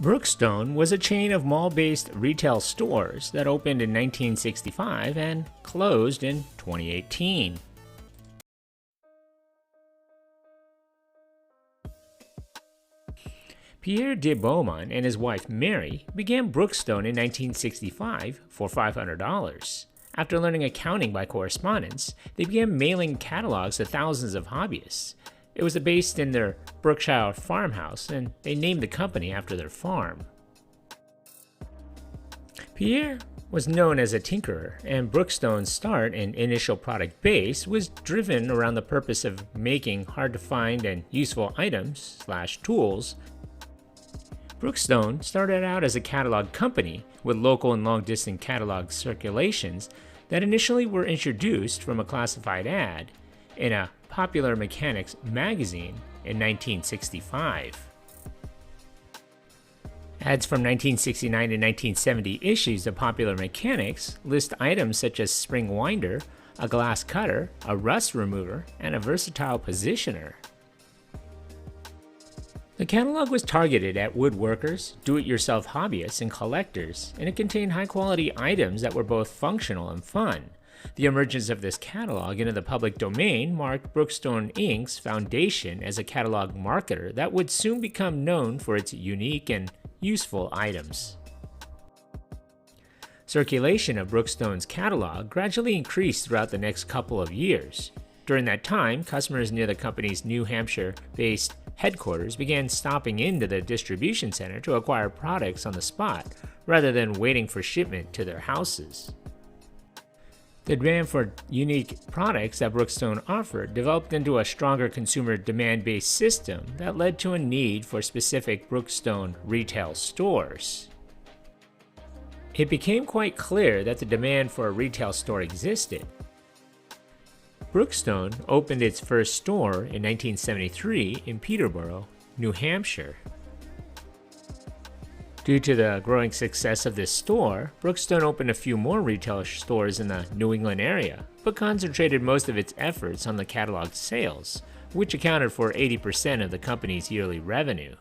Brookstone was a chain of mall-based retail stores that opened in 1965 and closed in 2018. Pierre de Beaumont and his wife Mary began Brookstone in 1965 for $500. After learning accounting by correspondence, they began mailing catalogs to thousands of hobbyists. It was based in their Brookshire farmhouse, and they named the company after their farm. Pierre was known as a tinkerer, and Brookstone's start and initial product base was driven around the purpose of making hard-to-find and useful items/tools. Brookstone started out as a catalog company with local and long-distance catalog circulations that initially were introduced from a classified ad in a Popular Mechanics magazine in 1965. Ads from 1969 to 1970 issues of Popular Mechanics list items such as spring winder, a glass cutter, a rust remover, and a versatile positioner. The catalog was targeted at woodworkers, do-it-yourself hobbyists, and collectors, and it contained high-quality items that were both functional and fun. The emergence of this catalog into the public domain marked Brookstone Inc.'s foundation as a catalog marketer that would soon become known for its unique and useful items. Circulation of Brookstone's catalog gradually increased throughout the next couple of years. During that time, customers near the company's New Hampshire-based headquarters began stopping into the distribution center to acquire products on the spot, rather than waiting for shipment to their houses. The demand for unique products that Brookstone offered developed into a stronger consumer demand-based system that led to a need for specific Brookstone retail stores. It became quite clear that the demand for a retail store existed. Brookstone opened its first store in 1973 in Peterborough, New Hampshire. Due to the growing success of this store, Brookstone opened a few more retail stores in the New England area, but concentrated most of its efforts on the catalog sales, which accounted for 80% of the company's yearly revenue.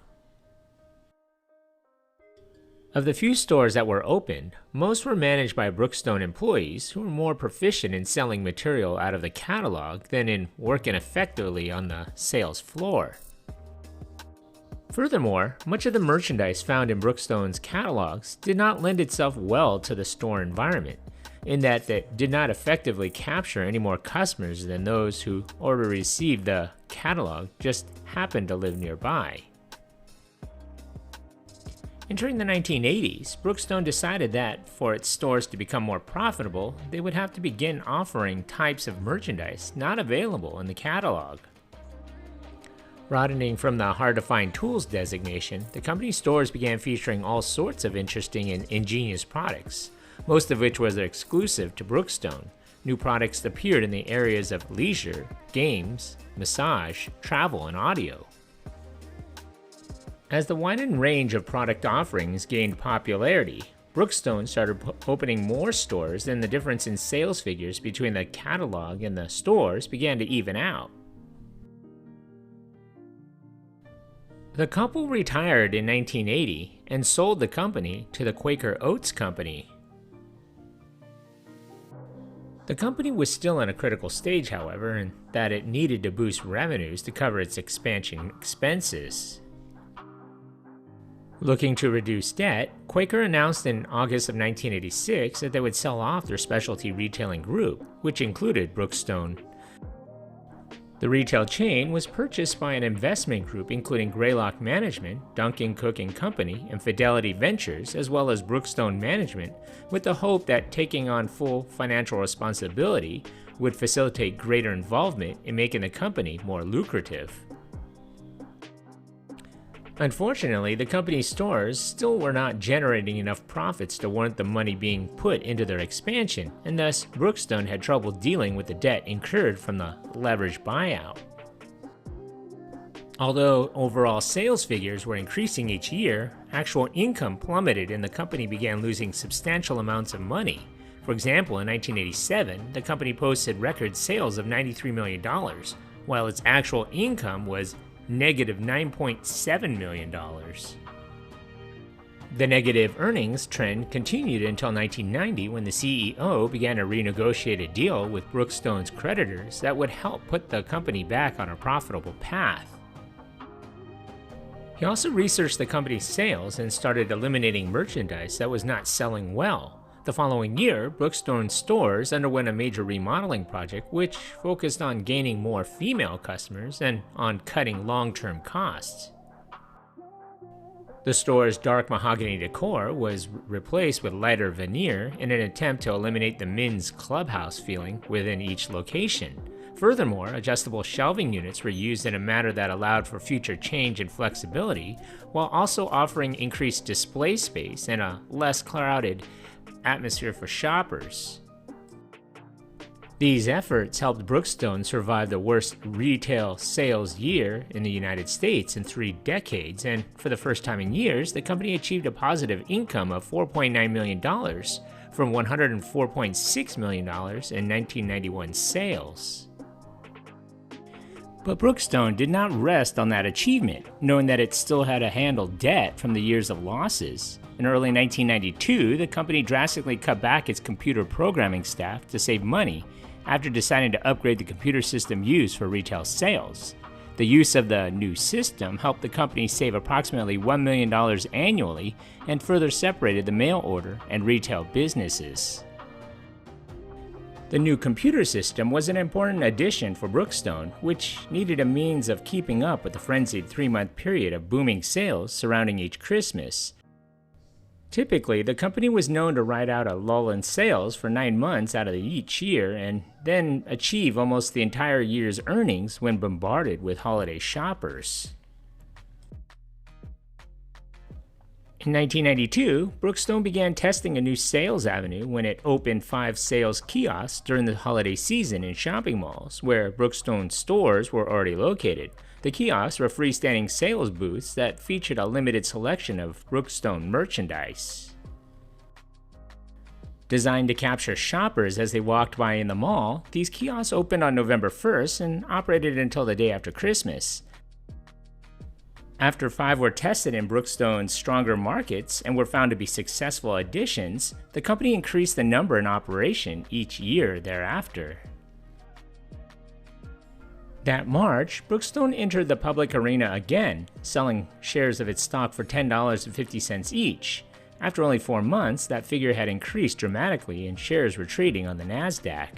Of the few stores that were opened, most were managed by Brookstone employees who were more proficient in selling material out of the catalog than in working effectively on the sales floor. Furthermore, much of the merchandise found in Brookstone's catalogs did not lend itself well to the store environment, in that it did not effectively capture any more customers than those who already received the catalog just happened to live nearby. Entering the 1980s, Brookstone decided that, for its stores to become more profitable, they would have to begin offering types of merchandise not available in the catalog. Broadening from the hard-to-find tools designation, the company's stores began featuring all sorts of interesting and ingenious products, most of which was exclusive to Brookstone. New products appeared in the areas of leisure, games, massage, travel, and audio. As the widened range of product offerings gained popularity, Brookstone started opening more stores, and the difference in sales figures between the catalog and the stores began to even out. The couple retired in 1980 and sold the company to the Quaker Oats Company. The company was still in a critical stage, however, in that it needed to boost revenues to cover its expansion expenses. Looking to reduce debt, Quaker announced in August of 1986 that they would sell off their specialty retailing group, which included Brookstone. The retail chain was purchased by an investment group including Greylock Management, Duncan Cook & Company, and Fidelity Ventures, as well as Brookstone Management, with the hope that taking on full financial responsibility would facilitate greater involvement in making the company more lucrative. Unfortunately, the company's stores still were not generating enough profits to warrant the money being put into their expansion, and thus Brookstone had trouble dealing with the debt incurred from the leveraged buyout. Although overall sales figures were increasing each year, actual income plummeted and the company began losing substantial amounts of money. For example, in 1987, the company posted record sales of $93 million, while its actual income was negative $9.7 million. The negative earnings trend continued until 1990 when the CEO began to renegotiate a deal with Brookstone's creditors that would help put the company back on a profitable path. He also researched the company's sales and started eliminating merchandise that was not selling well. The following year, Brookstone stores underwent a major remodeling project which focused on gaining more female customers and on cutting long-term costs. The store's dark mahogany decor was replaced with lighter veneer in an attempt to eliminate the men's clubhouse feeling within each location. Furthermore, adjustable shelving units were used in a manner that allowed for future change and flexibility, while also offering increased display space and a less crowded atmosphere for shoppers. These efforts helped Brookstone survive the worst retail sales year in the United States in 3 decades, and for the first time in years, the company achieved a positive income of $4.9 million from $104.6 million in 1991 sales. But Brookstone did not rest on that achievement, knowing that it still had to handle debt from the years of losses. In early 1992, the company drastically cut back its computer programming staff to save money after deciding to upgrade the computer system used for retail sales. The use of the new system helped the company save approximately $1 million annually and further separated the mail order and retail businesses. The new computer system was an important addition for Brookstone, which needed a means of keeping up with the frenzied 3-month period of booming sales surrounding each Christmas. Typically, the company was known to ride out a lull in sales for 9 months out of each year and then achieve almost the entire year's earnings when bombarded with holiday shoppers. In 1992, Brookstone began testing a new sales avenue when it opened 5 sales kiosks during the holiday season in shopping malls, where Brookstone stores were already located. The kiosks were freestanding sales booths that featured a limited selection of Brookstone merchandise. Designed to capture shoppers as they walked by in the mall, these kiosks opened on November 1st and operated until the day after Christmas. After 5 were tested in Brookstone's stronger markets and were found to be successful additions, the company increased the number in operation each year thereafter. That March, Brookstone entered the public arena again, selling shares of its stock for $10.50 each. After only 4 months, that figure had increased dramatically and shares were trading on the NASDAQ.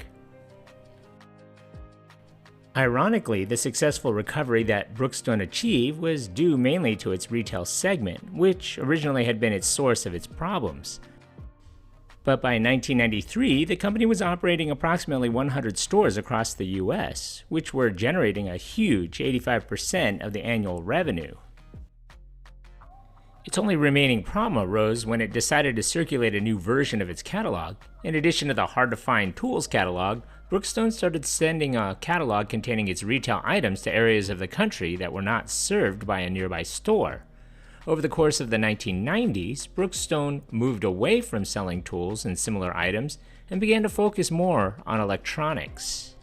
Ironically, the successful recovery that Brookstone achieved was due mainly to its retail segment, which originally had been its source of its problems. But by 1993, the company was operating approximately 100 stores across the US, which were generating a huge 85% of the annual revenue. Its only remaining problem arose when it decided to circulate a new version of its catalog. In addition to the hard-to-find tools catalog, Brookstone started sending a catalog containing its retail items to areas of the country that were not served by a nearby store. Over the course of the 1990s, Brookstone moved away from selling tools and similar items and began to focus more on electronics.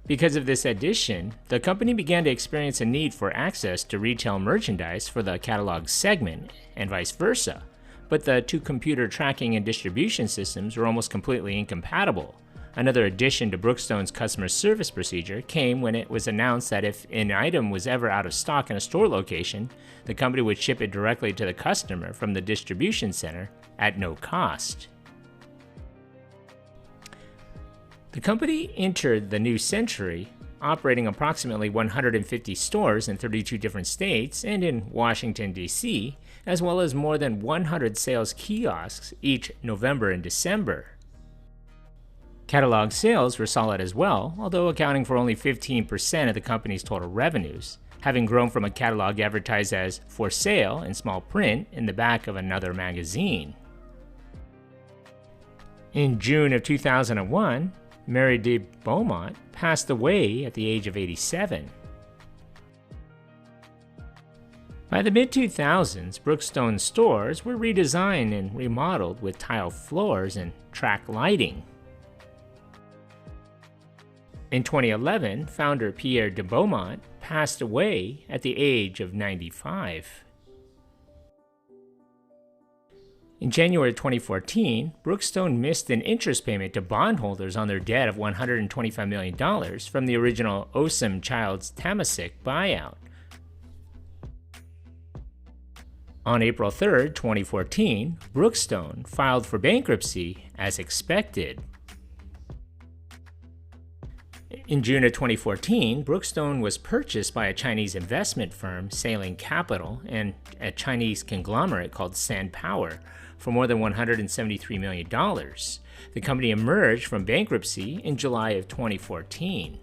Because of this addition, the company began to experience a need for access to retail merchandise for the catalog segment, and vice versa. But the 2 computer tracking and distribution systems were almost completely incompatible. Another addition to Brookstone's customer service procedure came when it was announced that if an item was ever out of stock in a store location, the company would ship it directly to the customer from the distribution center at no cost. The company entered the new century operating approximately 150 stores in 32 different states and in Washington, D.C., as well as more than 100 sales kiosks each November and December. Catalog sales were solid as well, although accounting for only 15% of the company's total revenues, having grown from a catalog advertised as for sale in small print in the back of another magazine. In June of 2001, Mary de Beaumont passed away at the age of 87. By the mid-2000s, Brookstone stores were redesigned and remodeled with tile floors and track lighting. In 2011, founder Pierre de Beaumont passed away at the age of 95. In January 2014, Brookstone missed an interest payment to bondholders on their debt of $125 million from the original Osam Childs Temasek buyout. On April 3, 2014, Brookstone filed for bankruptcy as expected. In June of 2014, Brookstone was purchased by a Chinese investment firm, Sailing Capital, and a Chinese conglomerate called SunPower for more than $173 million. The company emerged from bankruptcy in July of 2014.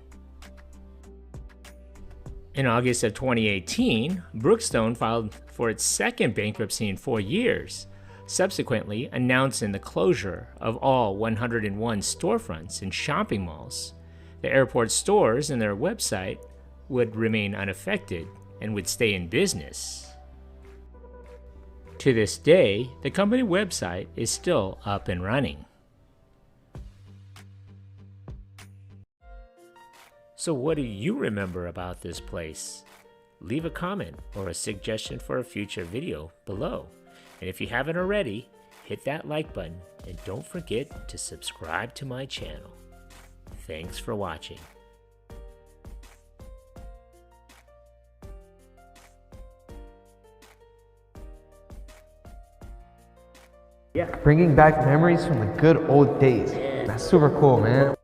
In August of 2018, Brookstone filed for its second bankruptcy in 4 years, subsequently announcing the closure of all 101 storefronts in shopping malls. The airport stores and their website would remain unaffected and would stay in business. To this day, the company website is still up and running. So what do you remember about this place? Leave a comment or a suggestion for a future video below. And if you haven't already, hit that like button and don't forget to subscribe to my channel. Thanks for watching. Bringing back memories from the good old days. That's super cool, man.